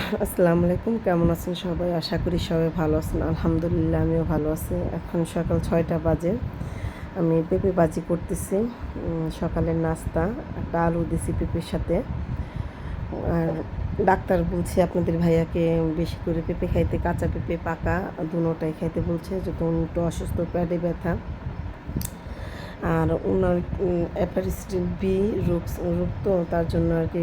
আসসালামু আলাইকুম, কেমন আছেন সবাই? আশা করি সবাই ভালো আছেন। আলহামদুলিল্লাহ আমিও ভালো আছি। এখন সকাল 6টা বাজে। আমি পেঁপে ভাজি করতেছি। সকালের নাস্তা একটা আলু দিছি পেঁপের সাথে। আর ডাক্তার বলছে আপনাদের ভাইয়াকে বেশি করে পেঁপে খাইতে, কাঁচা পেঁপে পাকা দুটোটাই খাইতে বলছে, যত উনি একটু অসুস্থ, পেটে ব্যথা। আর ওনার অ্যাপারিস্টিস বি রোগ তো, তার জন্য আর কি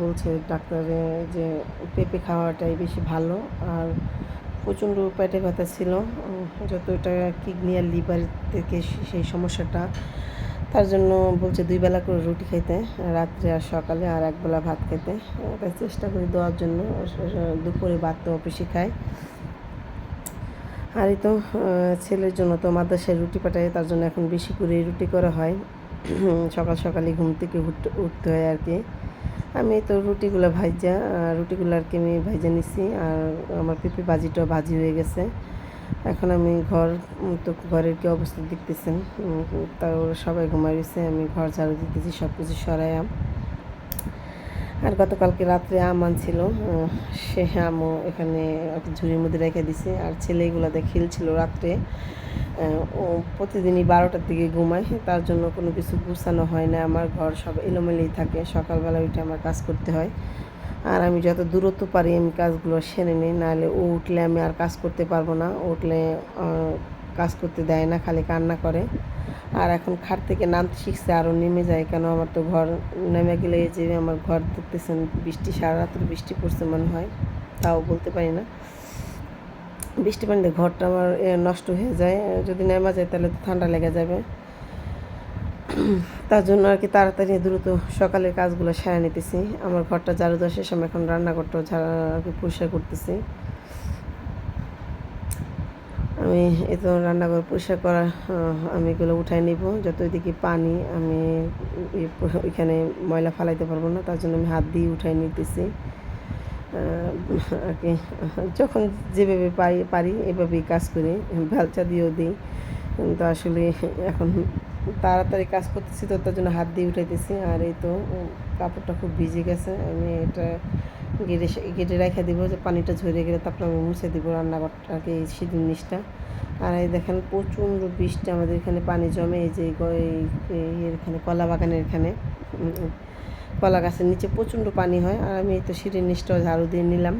বলছে ডাক্তারে যে পেঁপে খাওয়াটাই বেশি ভালো। আর প্রচণ্ড পেটে ব্যথা ছিল, যত এটা কিডনি আর লিভার থেকে সেই সমস্যাটা, তার জন্য বলছে 2 বেলা করে রুটি খাইতে, রাত্রে আর সকালে, আর 1 বেলা ভাত খেতে। তাই চেষ্টা করি দেওয়ার জন্য। দুপুরে ভাত তো অফিসে খায়। আর এই তো ছেলের জন্য তো মাদ্রাসায় রুটি পাঠায়, তার জন্য এখন বেশি করে রুটি করা হয়। সকাল সকালে ঘুম থেকে উঠতে হয় আর কি। আমি তো রুটিগুলো আর কি আমি ভাইজা নিছি। আর আমার পেঁপে ভাজিটাও ভাজি হয়ে গেছে। এখন আমি ঘরের কি অবস্থা দেখতেছেন। তার সবাই ঘুমাই গেছে, আমি ঘর ঝাড়ু দিতেছি, সব কিছু সরাইয়াম। আর গতকালকে রাত্রে আম আনছিল, সে আমও এখানে একটা ঝুড়ির মধ্যে রেখে দিছে। আর ছেলেগুলোতে খেলছিল রাত্রে। ও প্রতিদিনই 12টার দিকে ঘুমায়, তার জন্য কোনো কিছু গুছানো হয় না। আমার ঘর সব এলোমেলোই থাকে, সকালবেলা উঠে আমার কাজ করতে হয়। আর আমি যত দূরত্ব পারি আমি কাজগুলো সেরে নিই, নাহলে ও উঠলে আমি আর কাজ করতে পারবো না। উঠলে কাজ করতে দেয় না, খালি কান্না করে। আর এখন খাট থেকে নামতে শিখছে, আরও নেমে যায়। কেন আমার তো ঘর নেমে গেলে, যে আমার ঘর দেখতেছেন, সারা রাত্রে বৃষ্টি পড়ছে মনে হয়, তাও বলতে পারি না। বৃষ্টি পানিতে ঘরটা আমার নষ্ট হয়ে যায়, যদি নেমা যায় তাহলে তো ঠান্ডা লেগে যাবে। তার জন্য আর কি তাড়াতাড়ি দ্রুত সকালের কাজগুলো সেরে নিতেছি। আমার ঘরটা ঝাড়ু দেওয়া শেষ, আমি এখন রান্নাঘরটাও আর কি পরিষ্কার করতেছি। আমি এই তো রান্নাঘর পরিষ্কার করা, আমি এগুলো উঠাই নিব। যত এদিকে পানি, আমি ওইখানে ময়লা ফালাইতে পারবো না, তার জন্য আমি হাত দিয়ে উঠাই নিতেছি আর কি। যখন যেভাবে পারি এভাবেই কাজ করি, বেলচা দিয়েও দিই। কিন্তু আসলে এখন তাড়াতাড়ি কাজ করতেছি তো, তার জন্য হাত দিয়ে উঠাইতেছি। আর এই তো কাপড়টা খুব ভিজে গেছে, আমি এটা গেটে রেখে দিব, যে পানিটা ঝরে গেলে তারপর আমি মুছে দিব রান্নাঘরটাকে, এই শীতের নিচটা। আর এই দেখেন প্রচণ্ড বৃষ্টি, আমাদের এখানে পানি জমে। এই যে এখানে কলা বাগানের এখানে কলা গাছের নিচে প্রচণ্ড পানি হয়। আর আমি এই তো সিঁড়ির নিচটাও ঝাড়ু দিয়ে নিলাম।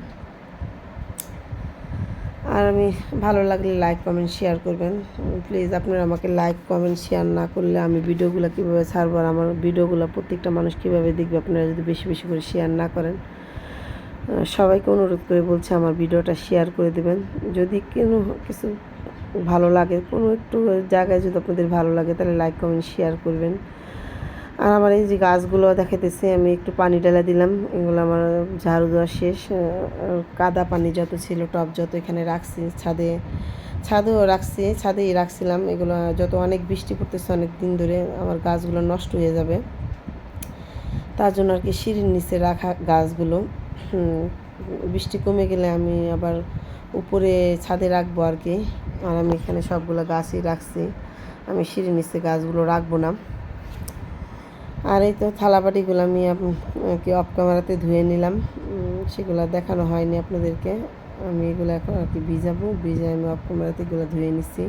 আর আমি ভালো লাগলে লাইক কমেন্ট শেয়ার করবেন প্লিজ। আপনারা আমাকে লাইক কমেন্ট শেয়ার না করলে আমি ভিডিওগুলো কীভাবে ছাড়বো, আর আমার ভিডিওগুলো প্রত্যেকটা মানুষ কীভাবে দেখবে, আপনারা যদি বেশি বেশি করে শেয়ার না করেন। সবাইকে অনুরোধ করে বলছি, আমার ভিডিওটা শেয়ার করে দেবেন। যদি কিছু ভালো লাগে, কোনো একটু জায়গায় যদি আপনাদের ভালো লাগে, তাহলে লাইক কমেন্ট শেয়ার করবেন। আর আমার এই যে গাছগুলো দেখাইতেছে, আমি একটু পানি ঢেলে দিলাম। এগুলো আমার ঝাড়ু দেওয়া শেষ। কাদা পানি যত ছিল, টব যত এখানে রাখছি, ছাদেই রাখছিলাম। এগুলো যত অনেক বৃষ্টি পড়তেছে অনেক দিন ধরে, আমার গাছগুলো নষ্ট হয়ে যাবে, তার জন্য আর কি সিঁড়ির নিচে রাখা গাছগুলো। বৃষ্টি কমে গেলে আমি আবার উপরে ছাদে রাখবো আর কি। আর আমি এখানে সবগুলো গাছই রাখছি, আমি সিঁড়ির নিচে গাছগুলো রাখবো না। আর এই তো থালাবাটিগুলো আমি কি অফ ক্যামেরাতে ধুয়ে নিলাম, সেগুলো দেখানো হয়নি আপনাদেরকে। আমি এগুলো এখন আর কি ভিজে আমি অফ ক্যামেরাতে এগুলো ধুয়ে নিচ্ছি,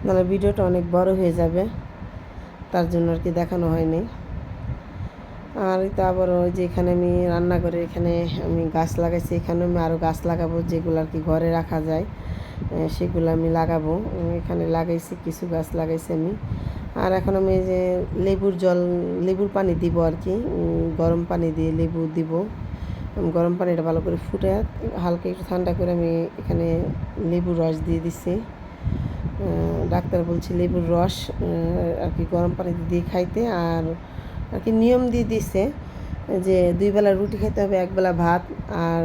নাহলে ভিডিওটা অনেক বড় হয়ে যাবে, তার জন্য আর কি দেখানো হয়নি। আর এই তো আবার ওই যে এখানে আমি রান্নাঘরে এখানে আমি গাছ লাগাইছি, এখানে আমি আরও গাছ লাগাবো, যেগুলো আর কি ঘরে রাখা যায় সেগুলো আমি লাগাবো। এখানে লাগাইছি, কিছু গাছ লাগাইছি আমি। আর এখন আমি এই যে লেবুর পানি দিব আর কি, গরম পানি দিয়ে লেবু দিব। গরম পানিটা ভালো করে ফুটে হালকা একটু ঠান্ডা করে আমি এখানে লেবুর রস দিয়ে দিছি। ডাক্তার বলছে লেবুর রস আর কি গরম পানিতে দিয়ে খাইতে। আর আর কি নিয়ম দিয়ে দিছে যে 2 বেলা রুটি খেতে হবে, 1 বেলা ভাত, আর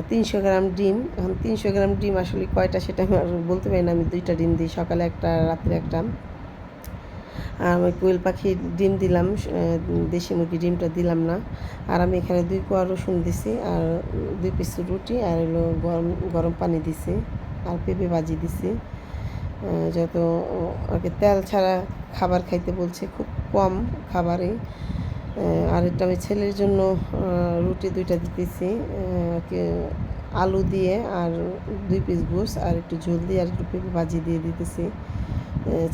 300 গ্রাম ডিম। এখন 300 গ্রাম ডিম আসলে কয়টা সেটা আমি আর বলতে পারি না। আমি 2টা ডিম দিই, সকালে একটা, রাত্রে একটা। আর আমি কোয়েল পাখির ডিম দিলাম, দেশি মুরগি ডিমটা দিলাম না। আর আমি এখানে 2 কোয়া রসুন দিছি, আর 2 পিস রুটি, আর হলো গরম পানি দিছি, আর পেঁপে ভাজি দিছি। আর কি তেল ছাড়া খাবার খাইতে বলছে, খুব কম খাবারই। আর এটা আমি ছেলের জন্য রুটি 2টা দিতেছি, আলু দিয়ে আর 2 পিস গোস আর একটু ঝোল দিয়ে আর একটু পেঁপে ভাজি দিয়ে দিতেছি।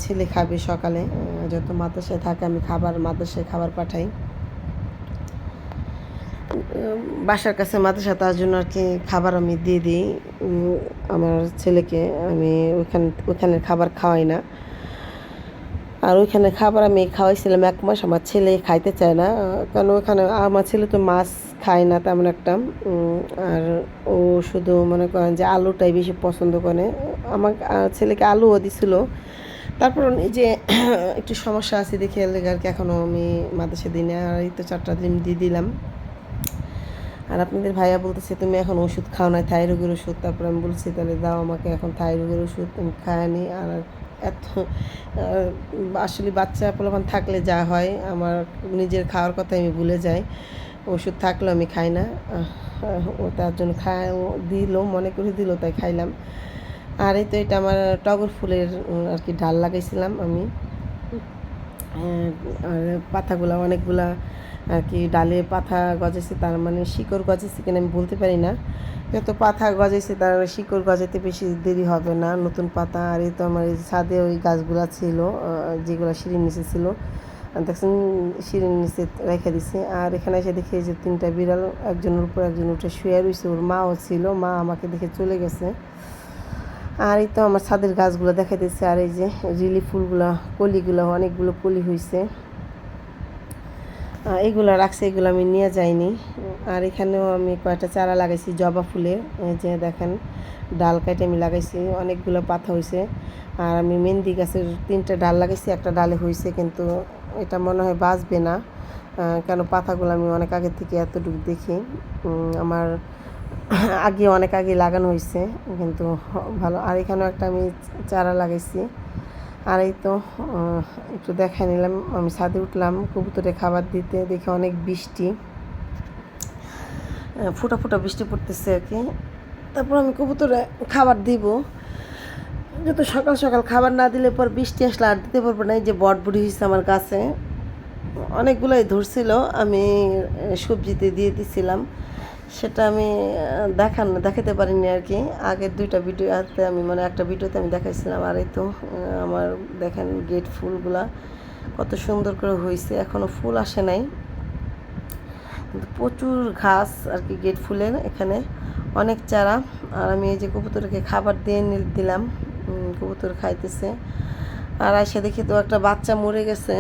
ছেলে খাবে সকালে, যত মাদ্রাসায় থাকে আমি মাদ্রাসায় খাবার পাঠাই। বাসার কাছে মাদ্রাসা, তার জন্য আর কি খাবার আমি দিয়ে দিই আমার ছেলেকে। আমি ওইখানের খাবার খাওয়াই না। আর ওইখানে খাবার আমি খাওয়াইছিলাম 1 মাস, আমার ছেলে খাইতে চায় না, কারণ ওখানে আমার ছেলে তো মাছ খায় না তেমন একটা। আর ও শুধু মনে করেন যে আলুটাই বেশি পছন্দ করে। আমার ছেলেকে আলুও দিছিল, তারপর এই যে একটু সমস্যা আছে দেখে আর কি এখনও আমি মাদ্রাসা দিই না। আর এই তো 4টা ডিম দিয়ে দিলাম। আর আপনাদের ভাইয়া বলতেছে তুমি এখন ওষুধ খাও না, থাই রোগের ওষুধ। তারপর আমি বলছি তাহলে দাও আমাকে এখন থাই রোগের ওষুধ, আমি খাইনি। আর এত আসলে বাচ্চা পোলাপান থাকলে যা হয়, আমার নিজের খাওয়ার কথা আমি ভুলে যাই। ওষুধ থাকলেও আমি খাই না। ও তার জন্য দিল, মনে করে দিল, তাই খাইলাম। আর এই তো এটা আমার টগর ফুলের আর কি ডাল লাগাইছিলাম আমি। আর পাতাগুলা অনেকগুলা আর কি ডালে পাতা গজাইছে, তার মানে শিকড় গজাইছে কিনা আমি বলতে পারি না। যত পাতা গজাইছে তার শিকড় গজাইতে বেশি দেরি হবে না, নতুন পাতা। আর এই তো আমার এই ছাদে ওই গাছগুলা ছিল, যেগুলো সিঁড়ির নিচে ছিল, দেখছেন সিঁড়ির নিচে রেখে দিছে। আর এখানে এসে দেখি যে 3টা বিড়াল একজনের উপর একজন উঠে শুয়ে রয়েছে, ওর মাও ছিল, মা আমাকে দেখে চলে গেছে। আর এই তো আমার ছাদের গাছগুলো দেখাইতেছে। আর এই যে রিলি ফুলগুলা, কলিগুলো, অনেকগুলো কলি হয়েছে, এগুলো রাখছে, এগুলো আমি নিয়ে যাইনি। আর এখানেও আমি কয়েকটা চারা লাগাইছি জবা ফুলের, যে দেখেন ডাল কাটে আমি লাগাইছি, অনেকগুলো পাতা হয়েছে। আর আমি মেহেন্দি গাছের 3টা ডাল লাগাইছি, একটা ডালে হয়েছে, কিন্তু এটা মনে হয় বাঁচবে না, কেন পাতাগুলো আমি অনেক আগে থেকে এতটুকু দেখি। আমার অনেক আগে লাগানো হয়েছে, কিন্তু ভালো। আর এখানেও একটা আমি চারা লাগাইছি। আর এই তো একটু দেখাই নিলাম, আমি ছাদে উঠলাম কবুতরে খাবার দিতে, দেখে অনেক বৃষ্টি, ফোঁটা ফোঁটা বৃষ্টি পড়তেছে আর কি। তারপর আমি কবুতরে খাবার দিব, যত সকাল সকাল খাবার না দিলে পর বৃষ্টি আসলে আর দিতে পারবো না। এই যে বটবুড়ি হয়েছে আমার কাছে, অনেকগুলোই ধরছিল, আমি সবজিতে দিয়ে দিছিলাম, সেটা আমি দেখাতে পারিনি আর কি। আগের 2টা ভিডিওতে আমি মানে একটা ভিডিওতে আমি দেখাইছিলাম। আর এই তো আমার দেখেন গেট ফুলগুলা কত সুন্দর করে হয়েছে, এখনও ফুল আসে নাই, কিন্তু প্রচুর ঘাস আর কি গেট ফুলের এখানে, অনেক চারা। আর আমি এই যে কবুতরকে খাবার দিয়ে দিলাম, কবুতর খাইতেছে। আর এসে দেখি তো একটা বাচ্চা মরে গেছে,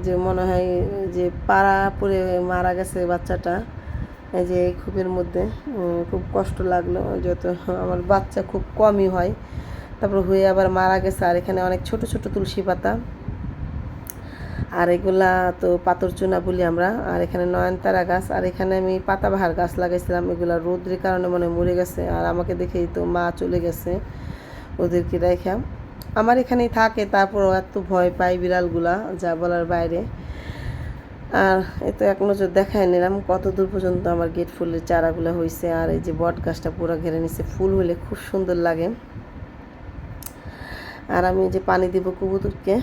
যে মনে হয় যে পাড়া পড়ে মারা গেছে বাচ্চাটা, এই যে এই খুবের মধ্যে। খুব কষ্ট লাগলো, যত আমার বাচ্চা খুব কমই হয়, তারপর হয়ে আবার মারা গেছে। আর এখানে অনেক ছোট ছোট তুলসী পাতা, আর এগুলা তো পাথর চুনা বলি আমরা। আর এখানে নয়নতারা গাছ, আর এখানে আমি পাতাবাহার গাছ লাগাইছিলাম, এগুলা রোদ্রের কারণে মনে মরে গেছে। আর আমাকে দেখেই তো মা চলে গেছে, ওদেরকে রেখা আমার এখানেই থাকে, তারপরও এত ভয় পাই বিড়ালগুলা যা বলার বাইরে। আর এই তো এক নজর দেখায় নিলাম কত দূর পর্যন্ত আমার গেট ফুলের চারাগুলো হয়েছে। আর এই যে বট গাছটা পুরো ঘেরে নিচ্ছে, ফুল হলে খুব সুন্দর লাগে। আর আমি যে পানি দিব কবুতরকে,